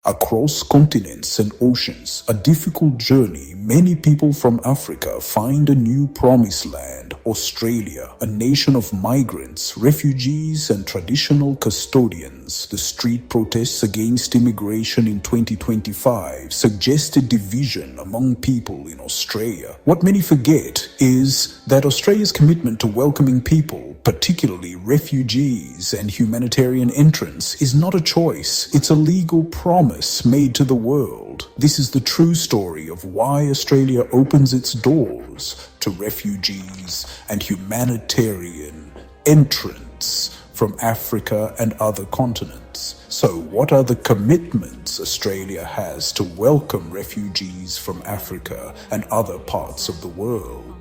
Across continents and oceans, a difficult journey, many people from Africa find a new promised land, Australia, a nation of migrants, refugees, and traditional custodians. The street protests against immigration in 2025 suggested division among people in Australia. What many forget is that Australia's commitment to welcoming people, particularly refugees and humanitarian entrants, is not a choice. It's a legal promise made to the world. This is the true story of why Australia opens its doors to refugees and humanitarian entrants from Africa and other continents. So, what are the commitments Australia has to welcome refugees from Africa and other parts of the world?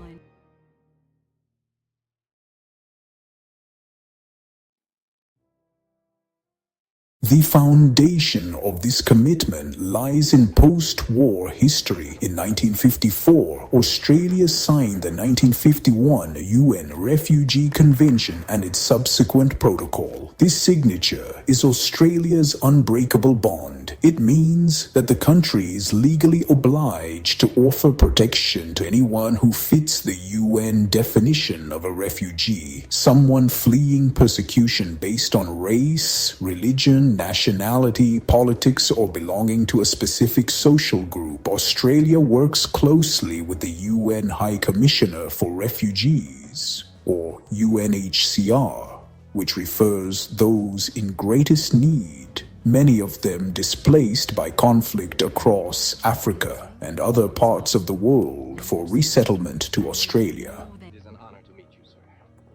The foundation of this commitment lies in post-war history. In 1954, Australia signed the 1951 UN Refugee Convention and its subsequent protocol. This signature is Australia's unbreakable bond. It means that the country is legally obliged to offer protection to anyone who fits the UN definition of a refugee, someone fleeing persecution based on race, religion, nationality, politics, or belonging to a specific social group. Australia works closely with the UN High Commissioner for Refugees, or UNHCR, which refers those in greatest need, many of them displaced by conflict across Africa and other parts of the world, for resettlement to Australia. It is an honor to meet you, sir.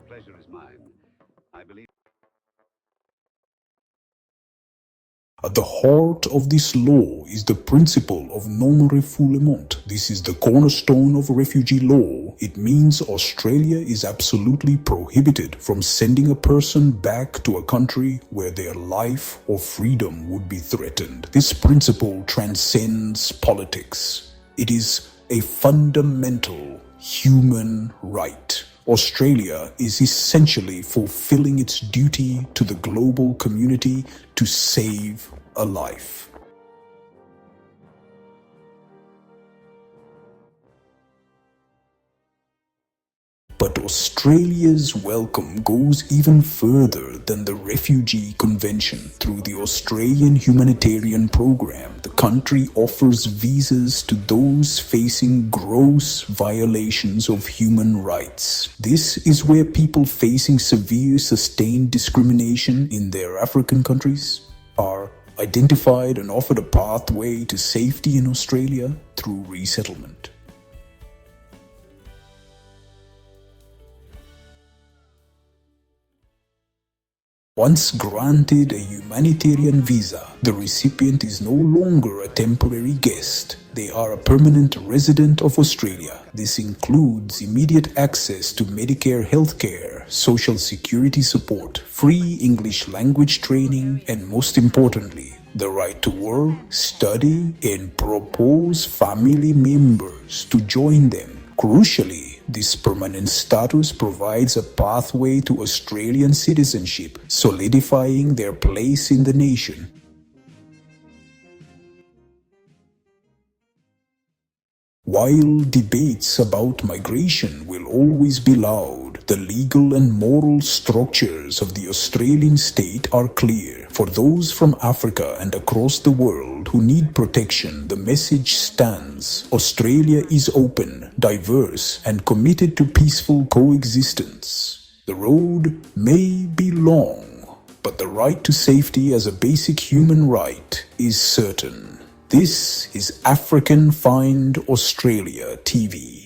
Pleasure is mine. I believe... At the heart of this law is the principle of non-refoulement. This is the cornerstone of refugee law. It means Australia is absolutely prohibited from sending a person back to a country where their life or freedom would be threatened. This principle transcends politics. It is a fundamental human right. Australia is essentially fulfilling its duty to the global community to save a life. But Australia's welcome goes even further than the Refugee Convention. Through the Australian Humanitarian Program, the country offers visas to those facing gross violations of human rights. This is where people facing severe sustained discrimination in their African countries are identified and offered a pathway to safety in Australia through resettlement. Once granted a humanitarian visa, the recipient is no longer a temporary guest. They are a permanent resident of Australia. This includes immediate access to Medicare healthcare, social security support, free English language training, and most importantly, the right to work, study, and propose family members to join them. Crucially, this permanent status provides a pathway to Australian citizenship, solidifying their place in the nation. While debates about migration will always be loud, the legal and moral structures of the Australian state are clear. For those from Africa and across the world who need protection, the message stands. Australia is open, diverse, and committed to peaceful coexistence. The road may be long, but the right to safety as a basic human right is certain. This is AFRICANfind Australia TV.